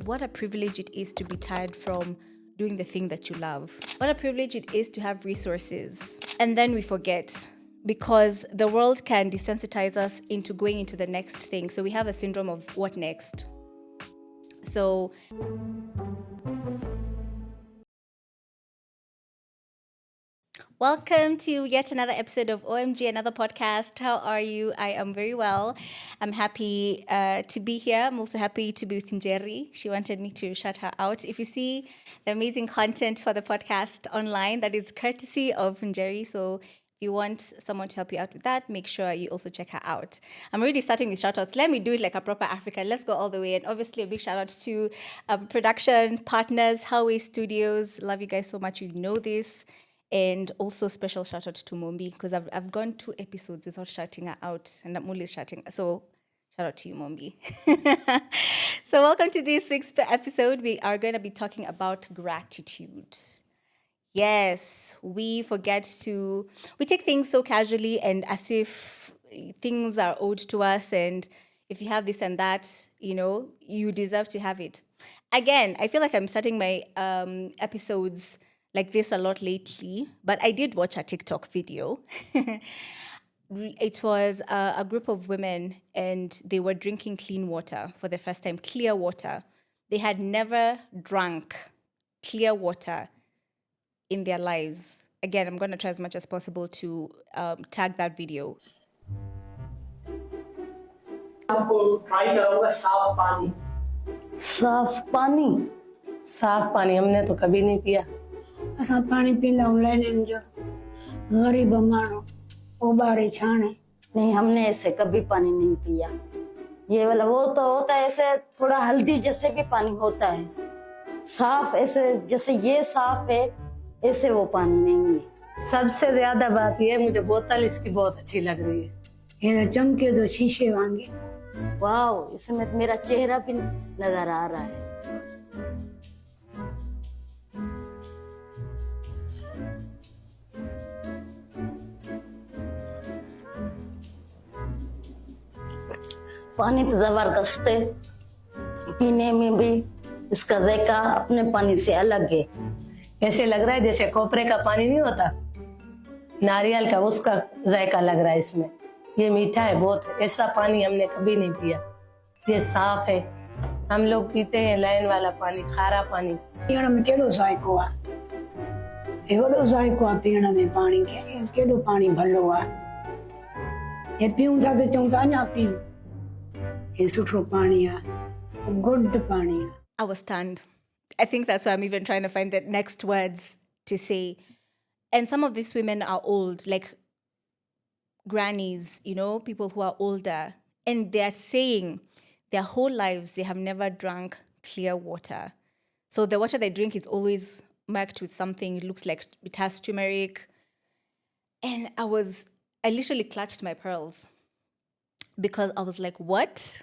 what a privilege it is to be tired from doing the thing that you love. What a privilege it is to have resources. And then we forget, because the world can desensitize us into going into the next thing. So we have a syndrome of what next? So welcome to yet another episode of OMG, another podcast. How are you? I am very well. I'm happy to be here. I'm also happy to be with Njeri. She wanted me to shout her out. If you see the amazing content for the podcast online, that is courtesy of Njeri. So if you want someone to help you out with that, make sure you also check her out. I'm already starting with shout outs. Let me do it like a proper African. Let's go all the way. And obviously, a big shout out to production partners, Howway Studios. Love you guys so much. You know this. And also special shout out to Mombi, because I've gone 2 episodes without shouting her out, and I'm only shouting. So shout out to you, Mombi. So welcome to this week's episode. We are going to be talking about gratitude. Yes, we take things so casually and as if things are owed to us. And if you have this and that, you deserve to have it. Again, I feel like I'm starting my episodes like this a lot lately, but I did watch a TikTok video. It was a group of women, and they were drinking clean water for the first time, clear water. They had never drunk clear water in their lives. Again, I'm going to try as much as possible to tag that video. आपको try कराऊंगा साफ पानी। साफ पानी हमने तो कभी नहीं पिया। असां पानी पींदा ऑनलाइन जो गरीब मानो उबारे छाने। नहीं, हमने ऐसे कभी पानी नहीं पिया। ये वाला वो तो होता है ऐसे थोड़ा हल्दी जैसे भी पानी होता है, साफ ऐसे जैसे ये साफ है ऐसे वो पानी नहीं है। सबसे ज्यादा बात ये मुझे बोतल इसकी बहुत अच्छी लग रही है। ये चमके तो शीशे वांगे। वाह, इसमें मेरा चेहरा भी नजर आ रहा है। पानी तो जबरदस्त है, पीने में भी इसका जायका अपने पानी से अलग है। ऐसे लग रहा है जैसे कोपरे का पानी नहीं होता, नारियल का, उसका जायका लग रहा है इसमें। ये मीठा है बहुत, ऐसा पानी हमने कभी नहीं पिया। ये साफ है, हम लोग पीते हैं लाइन वाला पानी, खारा पानी। पीण में केड़ो जायको आ, एवढो जायको आ पीण में पानी के, केड़ो पानी भलो आ। ये पीऊं था तो चऊं था ना पीऊं, ये सुठो पानी आ, गुड पानी आ। I was stunned. I think that's why I'm even trying to find the next words to say. And some of these women are old, like grannies, people who are older. And they're saying their whole lives they have never drunk clear water. So the water they drink is always marked with something. It looks like it has turmeric. And I literally clutched my pearls because I was like, what?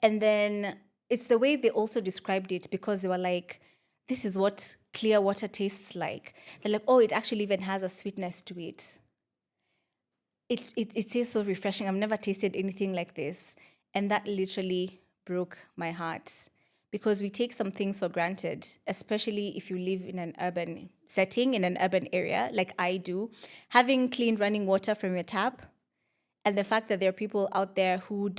And then it's the way they also described it, because they were like, this is what clear water tastes like. They're like, oh, it actually even has a sweetness to it. It tastes so refreshing. I've never tasted anything like this. And that literally broke my heart, because we take some things for granted, especially if you live in an urban setting, in an urban area like I do. Having clean running water from your tap, and the fact that there are people out there who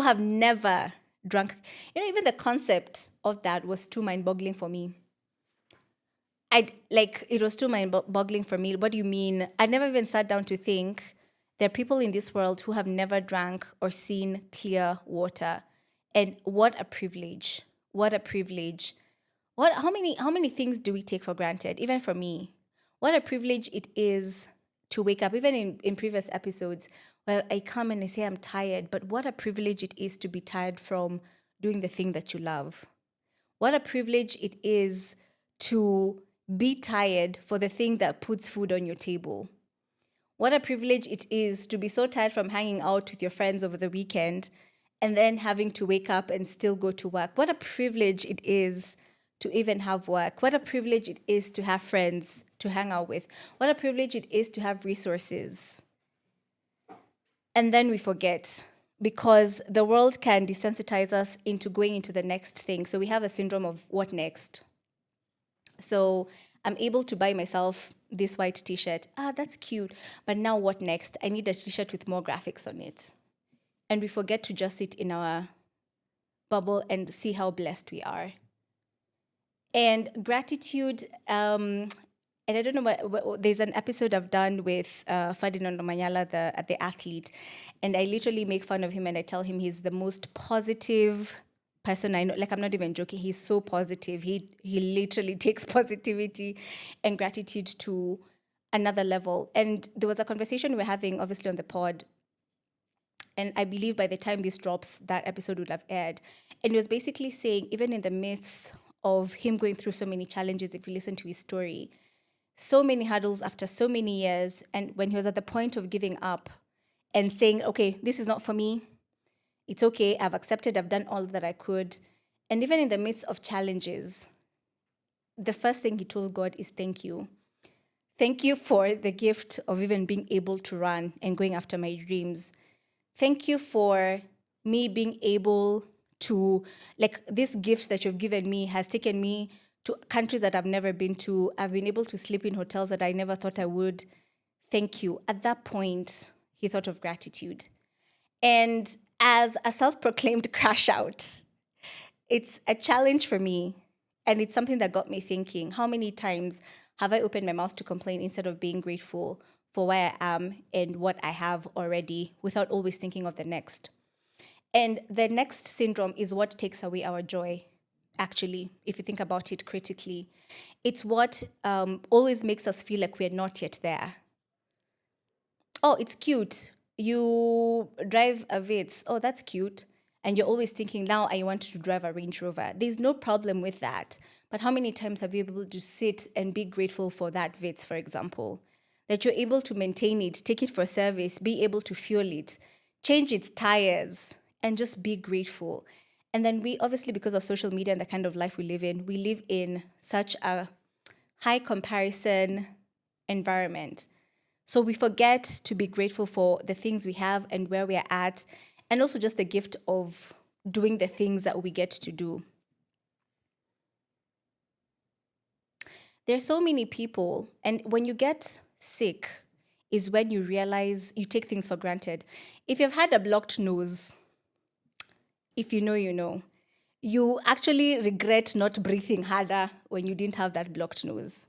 have never drunk. Even the concept of that was too mind-boggling for me. It was too mind-boggling for me. What do you mean? I never even sat down to think there are people in this world who have never drank or seen clear water. And what a privilege. What a privilege. How many things do we take for granted? Even for me. What a privilege it is to wake up, even in previous episodes, where I come and I say I'm tired, but what a privilege it is to be tired from doing the thing that you love. What a privilege it is to be tired for the thing that puts food on your table. What a privilege it is to be so tired from hanging out with your friends over the weekend and then having to wake up and still go to work. What a privilege it is to even have work. What a privilege it is to have friends to hang out with. What a privilege it is to have resources. And then we forget, because the world can desensitize us into going into the next thing. So we have a syndrome of what next? So I'm able to buy myself this white t-shirt. Ah, that's cute. But now what next? I need a t-shirt with more graphics on it. And we forget to just sit in our bubble and see how blessed we are. And gratitude, and I don't know what there's an episode I've done with Ferdinand Omanyala, the athlete, and I literally make fun of him and I tell him he's the most positive person I know. Like, I'm not even joking. He's so positive. He literally takes positivity and gratitude to another level. And there was a conversation we were having, obviously, on the pod. And I believe by the time this drops, that episode would have aired. And he was basically saying, even in the midst of him going through so many challenges, if you listen to his story, so many hurdles after so many years, and when he was at the point of giving up and saying, okay, this is not for me, it's okay, I've accepted, I've done all that I could. And even in the midst of challenges, the first thing he told God is thank you. Thank you for the gift of even being able to run and going after my dreams. Thank you for me being able to, like, this gift that you've given me has taken me to countries that I've never been to. I've been able to sleep in hotels that I never thought I would. Thank you. At that point, he thought of gratitude. And as a self-proclaimed crash out, it's a challenge for me. And it's something that got me thinking, how many times have I opened my mouth to complain instead of being grateful for where I am and what I have already without always thinking of the next? And the next syndrome is what takes away our joy, actually, if you think about it critically. It's what always makes us feel like we're not yet there. Oh, it's cute. You drive a Vitz. Oh, that's cute. And you're always thinking, now I want to drive a Range Rover. There's no problem with that. But how many times have you been able to sit and be grateful for that Vitz, for example? That you're able to maintain it, take it for service, be able to fuel it, change its tires, and just be grateful. And then we, obviously, because of social media and the kind of life we live in such a high comparison environment. So we forget to be grateful for the things we have and where we are at, and also just the gift of doing the things that we get to do. There's so many people, and when you get sick is when you realize you take things for granted. If you've had a blocked nose, if you know, you know, you actually regret not breathing harder when you didn't have that blocked nose.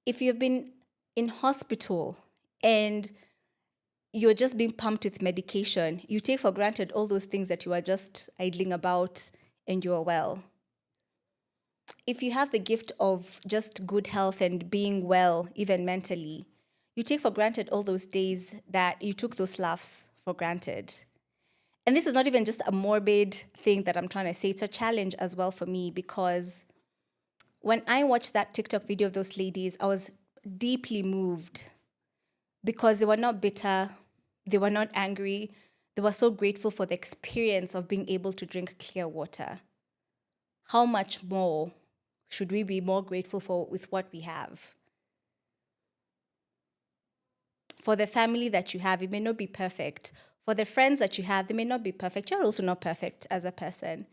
If you've been in hospital and you're just being pumped with medication, you take for granted all those things that you are just idling about and you are well. If you have the gift of just good health and being well, even mentally, you take for granted all those days that you took those laughs for granted. And this is not even just a morbid thing that I'm trying to say, it's a challenge as well for me, because when I watched that TikTok video of those ladies, I was deeply moved because they were not bitter, they were not angry, they were so grateful for the experience of being able to drink clear water. How much more should we be more grateful for with what we have? For the family that you have, it may not be perfect. For the friends that you have, they may not be perfect. You're also not perfect as a person.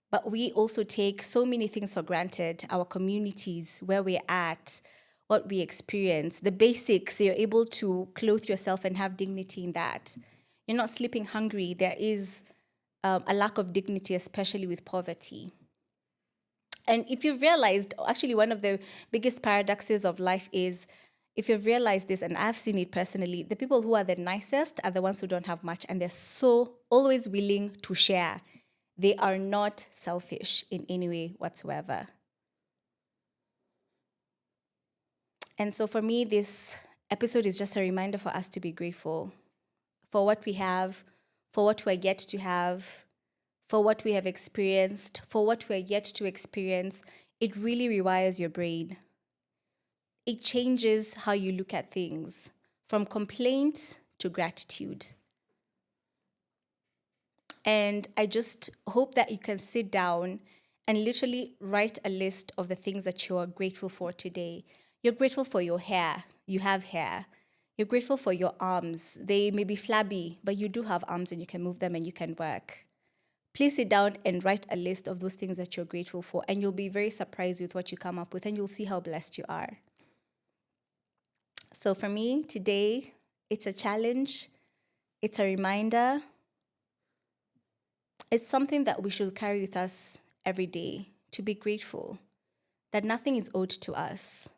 But we also take so many things for granted, our communities, where we're at, what we experience, the basics. You're able to clothe yourself and have dignity in that. You're not sleeping hungry. There is a lack of dignity, especially with poverty. And if you've realized, actually, one of the biggest paradoxes of life is, if you've realized this, and I've seen it personally, the people who are the nicest are the ones who don't have much, and they're so always willing to share. They are not selfish in any way whatsoever. And so for me, this episode is just a reminder for us to be grateful for what we have, for what we're yet to have, for what we have experienced, for what we're yet to experience. It really rewires your brain. It changes how you look at things, from complaint to gratitude. And I just hope that you can sit down and literally write a list of the things that you are grateful for today. You're grateful for your hair. You have hair. You're grateful for your arms. They may be flabby, but you do have arms and you can move them and you can work. Please sit down and write a list of those things that you're grateful for, and you'll be very surprised with what you come up with, and you'll see how blessed you are. So for me, today, it's a challenge. It's a reminder. It's something that we should carry with us every day, to be grateful that nothing is owed to us,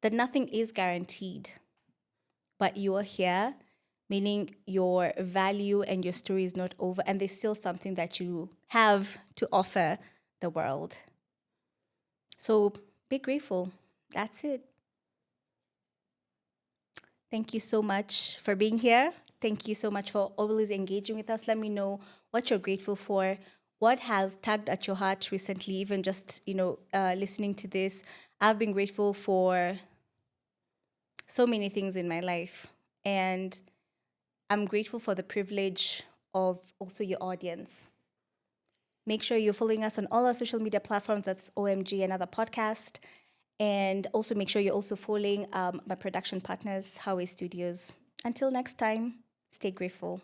that nothing is guaranteed, but you are here, meaning your value and your story is not over, and there's still something that you have to offer the world. So be grateful. That's it. Thank you so much for being here. Thank you so much for always engaging with us. Let me know what you're grateful for. What has tugged at your heart recently, even just, listening to this. I've been grateful for so many things in my life. And I'm grateful for the privilege of also your audience. Make sure you're following us on all our social media platforms. That's OMG Another Podcast. And also make sure you're also following my production partners, Howay Studios. Until next time, stay grateful.